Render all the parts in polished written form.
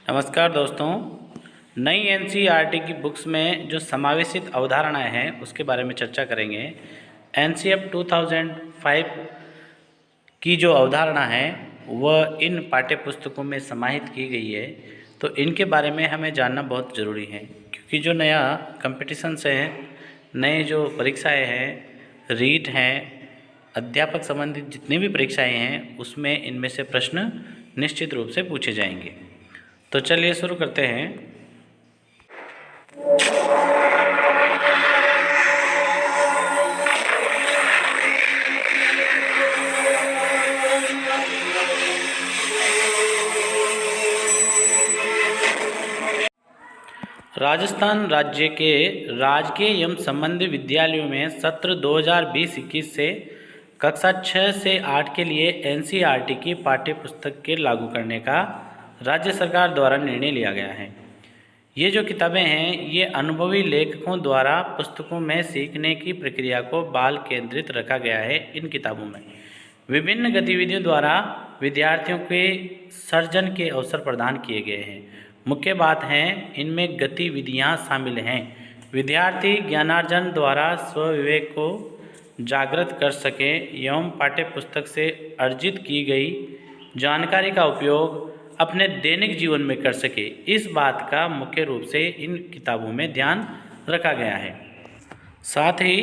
नमस्कार दोस्तों। नई एनसीईआरटी की बुक्स में जो समावेशित अवधारणाएं हैं उसके बारे में चर्चा करेंगे। एनसीएफ 2005 की जो अवधारणा है वह इन पाठ्य पुस्तकों में समाहित की गई है, तो इनके बारे में हमें जानना बहुत ज़रूरी है क्योंकि जो नया कंपटीशन्स है, नए जो परीक्षाएं हैं, रीट हैं, अध्यापक संबंधित जितनी भी परीक्षाएं हैं उसमें इनमें से प्रश्न निश्चित रूप से पूछे जाएंगे। तो चलिए शुरू करते हैं। राजस्थान राज्य के राजकीय एवं संबंधित विद्यालयों में सत्र 2020-21 से कक्षा 6 से 8 के लिए एनसीईआरटी की पाठ्य पुस्तक के लागू करने का राज्य सरकार द्वारा निर्णय लिया गया है। ये जो किताबें हैं ये अनुभवी लेखकों द्वारा पुस्तकों में सीखने की प्रक्रिया को बाल केंद्रित रखा गया है। इन किताबों में विभिन्न गतिविधियों द्वारा विद्यार्थियों के सर्जन के अवसर प्रदान किए गए हैं। मुख्य बात है इनमें गतिविधियां शामिल हैं। विद्यार्थी ज्ञानार्जन द्वारा स्वविवेक को जागृत कर सके एवं पाठ्य पुस्तक से अर्जित की गई जानकारी का उपयोग अपने दैनिक जीवन में कर सके, इस बात का मुख्य रूप से इन किताबों में ध्यान रखा गया है। साथ ही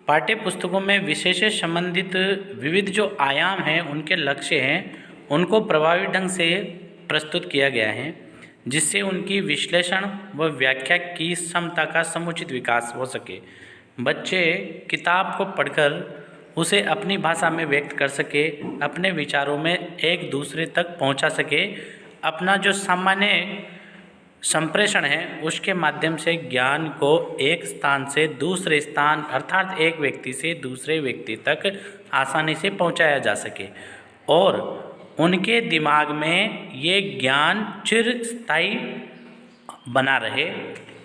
पाठ्य पुस्तकों में विषय से संबंधित विविध जो आयाम हैं, उनके लक्ष्य हैं, उनको प्रभावी ढंग से प्रस्तुत किया गया है जिससे उनकी विश्लेषण व व्याख्या की क्षमता का समुचित विकास हो सके। बच्चे किताब को पढ़कर उसे अपनी भाषा में व्यक्त कर सके, अपने विचारों में एक दूसरे तक पहुंचा सके, अपना जो सामान्य संप्रेषण है उसके माध्यम से ज्ञान को एक स्थान से दूसरे स्थान अर्थात एक व्यक्ति से दूसरे व्यक्ति तक आसानी से पहुंचाया जा सके और उनके दिमाग में ये ज्ञान चिरस्थायी बना रहे।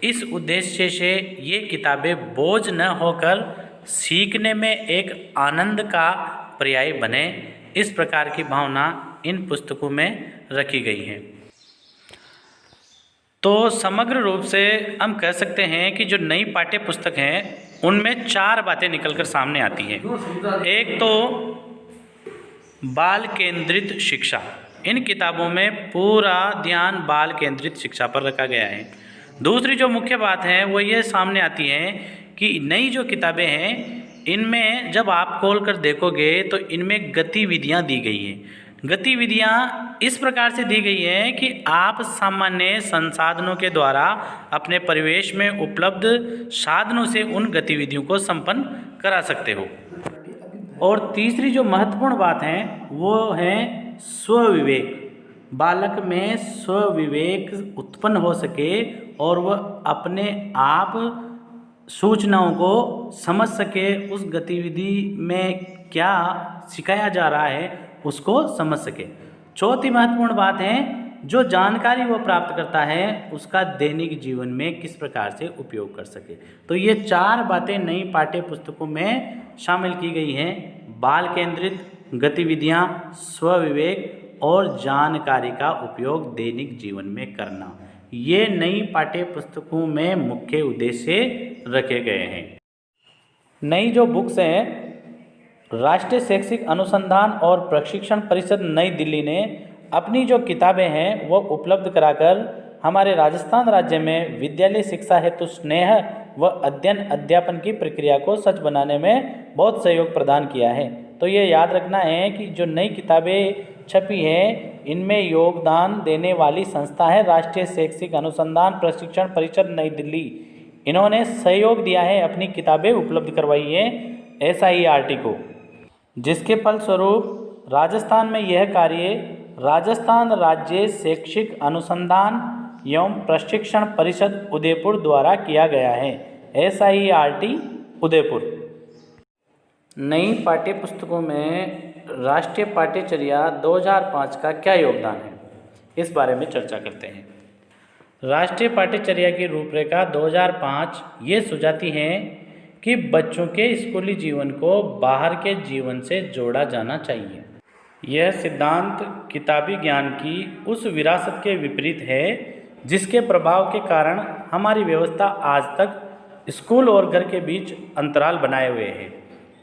इस उद्देश्य से ये किताबें बोझ न होकर सीखने में एक आनंद का पर्याय बने, इस प्रकार की भावना इन पुस्तकों में रखी गई है। तो समग्र रूप से हम कह सकते हैं कि जो नई पाठ्य पुस्तक हैं उनमें 4 बातें निकलकर सामने आती हैं। एक तो बाल केंद्रित शिक्षा। इन किताबों में पूरा ध्यान बाल केंद्रित शिक्षा पर रखा गया है। दूसरी जो मुख्य बात है वो ये सामने आती है कि नई जो किताबें हैं इनमें जब आप खोल कर देखोगे तो इनमें गतिविधियां दी गई हैं। गतिविधियां इस प्रकार से दी गई हैं कि आप सामान्य संसाधनों के द्वारा अपने परिवेश में उपलब्ध साधनों से उन गतिविधियों को संपन्न करा सकते हो। और तीसरी जो महत्वपूर्ण बात है वो है स्वविवेक। बालक में स्वविवेक उत्पन्न हो सके और वह अपने आप सूचनाओं को समझ सके, उस गतिविधि में क्या सिखाया जा रहा है उसको समझ सके। चौथी महत्वपूर्ण बात है जो जानकारी वो प्राप्त करता है उसका दैनिक जीवन में किस प्रकार से उपयोग कर सके। तो ये 4 बातें नई पाठ्य पुस्तकों में शामिल की गई हैं। बाल केंद्रित गतिविधियां, स्वविवेक और जानकारी का उपयोग दैनिक जीवन में करना, ये नई पाठ्य पुस्तकों में मुख्य उद्देश्य रखे गए हैं। नई जो बुक्स हैं राष्ट्रीय शैक्षिक अनुसंधान और प्रशिक्षण परिषद नई दिल्ली ने अपनी जो किताबें हैं वो उपलब्ध कराकर हमारे राजस्थान राज्य में विद्यालय शिक्षा हेतु स्नेह व अध्ययन अध्यापन की प्रक्रिया को सच बनाने में बहुत सहयोग प्रदान किया है। तो ये याद रखना है कि जो नई किताबें छपी हैं इनमें योगदान देने वाली संस्था है राष्ट्रीय शैक्षिक अनुसंधान प्रशिक्षण परिषद नई दिल्ली। इन्होंने सहयोग दिया है, अपनी किताबें उपलब्ध करवाई है एसआईईआरटी को, जिसके फलस्वरूप राजस्थान में यह कार्य राजस्थान राज्य शैक्षिक अनुसंधान एवं प्रशिक्षण परिषद उदयपुर द्वारा किया गया है। एसआईईआरटी उदयपुर। नई पाठ्य पुस्तकों में राष्ट्रीय पाठ्यचर्या 2005 का क्या योगदान है, इस बारे में चर्चा करते हैं। राष्ट्रीय पाठ्यचर्या की रूपरेखा 2005 ये सुझाती है कि बच्चों के स्कूली जीवन को बाहर के जीवन से जोड़ा जाना चाहिए। यह सिद्धांत किताबी ज्ञान की उस विरासत के विपरीत है जिसके प्रभाव के कारण हमारी व्यवस्था आज तक स्कूल और घर के बीच अंतराल बनाए हुए है।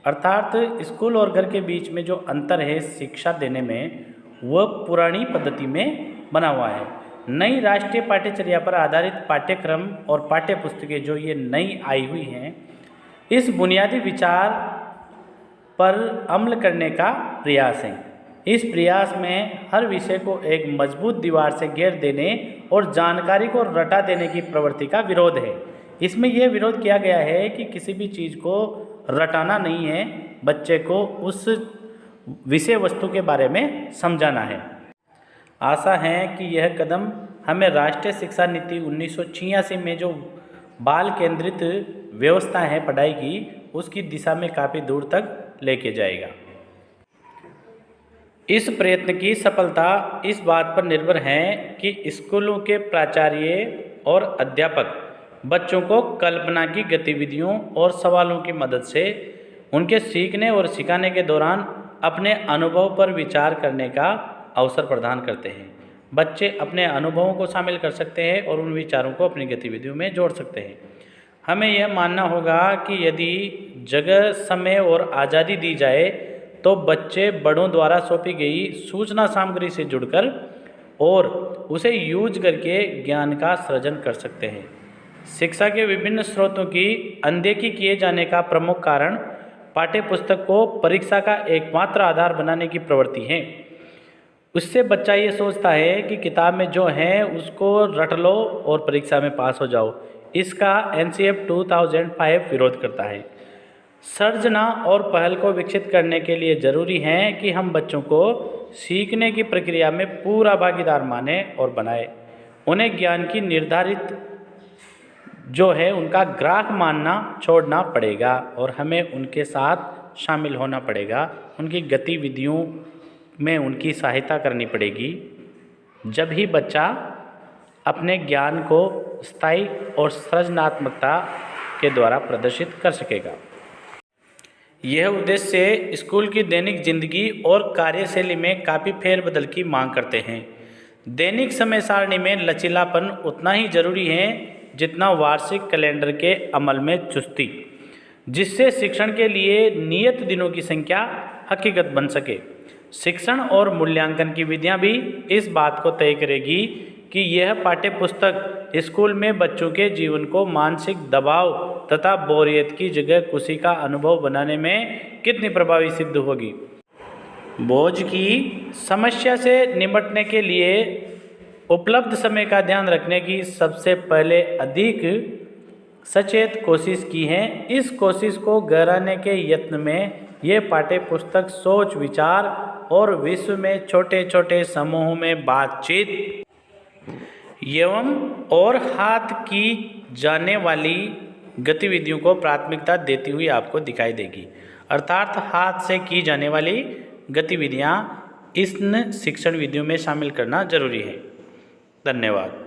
अर्थात स्कूल और घर के बीच में जो अंतर है शिक्षा देने में, वह पुरानी पद्धति में बना हुआ है। नई राष्ट्रीय पाठ्यचर्या पर आधारित पाठ्यक्रम और पाठ्य पुस्तकें जो ये नई आई हुई हैं, इस बुनियादी विचार पर अमल करने का प्रयास है। इस प्रयास में हर विषय को एक मजबूत दीवार से घेर देने और जानकारी को रटा देने की प्रवृत्ति का विरोध है। इसमें यह विरोध किया गया है कि किसी भी चीज़ को रटाना नहीं है, बच्चे को उस विषय वस्तु के बारे में समझाना है। आशा है कि यह कदम हमें राष्ट्रीय शिक्षा नीति 1986 में जो बाल केंद्रित व्यवस्था है पढ़ाई की, उसकी दिशा में काफ़ी दूर तक लेके जाएगा। इस प्रयत्न की सफलता इस बात पर निर्भर है कि स्कूलों के प्राचार्य और अध्यापक बच्चों को कल्पना की गतिविधियों और सवालों की मदद से उनके सीखने और सिखाने के दौरान अपने अनुभव पर विचार करने का अवसर प्रदान करते हैं। बच्चे अपने अनुभवों को शामिल कर सकते हैं और उन विचारों को अपनी गतिविधियों में जोड़ सकते हैं। हमें यह मानना होगा कि यदि जगह, समय और आज़ादी दी जाए तो बच्चे बड़ों द्वारा सौंपी गई सूचना सामग्री से जुड़कर और उसे यूज करके ज्ञान का सृजन कर सकते हैं। शिक्षा के विभिन्न स्रोतों की अनदेखी किए जाने का प्रमुख कारण पाठ्य पुस्तक को परीक्षा का एकमात्र आधार बनाने की प्रवृत्ति है। उससे बच्चा ये सोचता है कि किताब में जो है उसको रट लो और परीक्षा में पास हो जाओ। इसका NCF 2005 विरोध करता है। सर्जना और पहल को विकसित करने के लिए ज़रूरी है कि हम बच्चों को सीखने की प्रक्रिया में पूरा भागीदार माने और बनाए। उन्हें ज्ञान की निर्धारित जो है उनका ग्राहक मानना छोड़ना पड़ेगा और हमें उनके साथ शामिल होना पड़ेगा। उनकी गतिविधियों में उनकी सहायता करनी पड़ेगी। जब ही बच्चा अपने ज्ञान को स्थायी और सृजनात्मकता के द्वारा प्रदर्शित कर सकेगा। यह उद्देश्य स्कूल की दैनिक जिंदगी और कार्यशैली में काफ़ी फेरबदल की मांग करते हैं। दैनिक समय सारणी में लचीलापन उतना ही जरूरी है जितना वार्षिक कैलेंडर के अमल में चुस्ती, जिससे शिक्षण के लिए नियत दिनों की संख्या हकीकत बन सके। शिक्षण और मूल्यांकन की विधियां भी इस बात को तय करेगी कि यह पाठ्य पुस्तक स्कूल में बच्चों के जीवन को मानसिक दबाव तथा बोरियत की जगह खुशी का अनुभव बनाने में कितनी प्रभावी सिद्ध होगी। बोझ की समस्या से निपटने के लिए उपलब्ध समय का ध्यान रखने की सबसे पहले अधिक सचेत कोशिश की है। इस कोशिश को गहराने के यत्न में ये पाठ्य पुस्तक सोच, विचार और विश्व में छोटे छोटे समूहों में बातचीत एवं और हाथ की जाने वाली गतिविधियों को प्राथमिकता देती हुई आपको दिखाई देगी। अर्थात हाथ से की जाने वाली गतिविधियां इन शिक्षण विधियों में शामिल करना जरूरी है। धन्यवाद।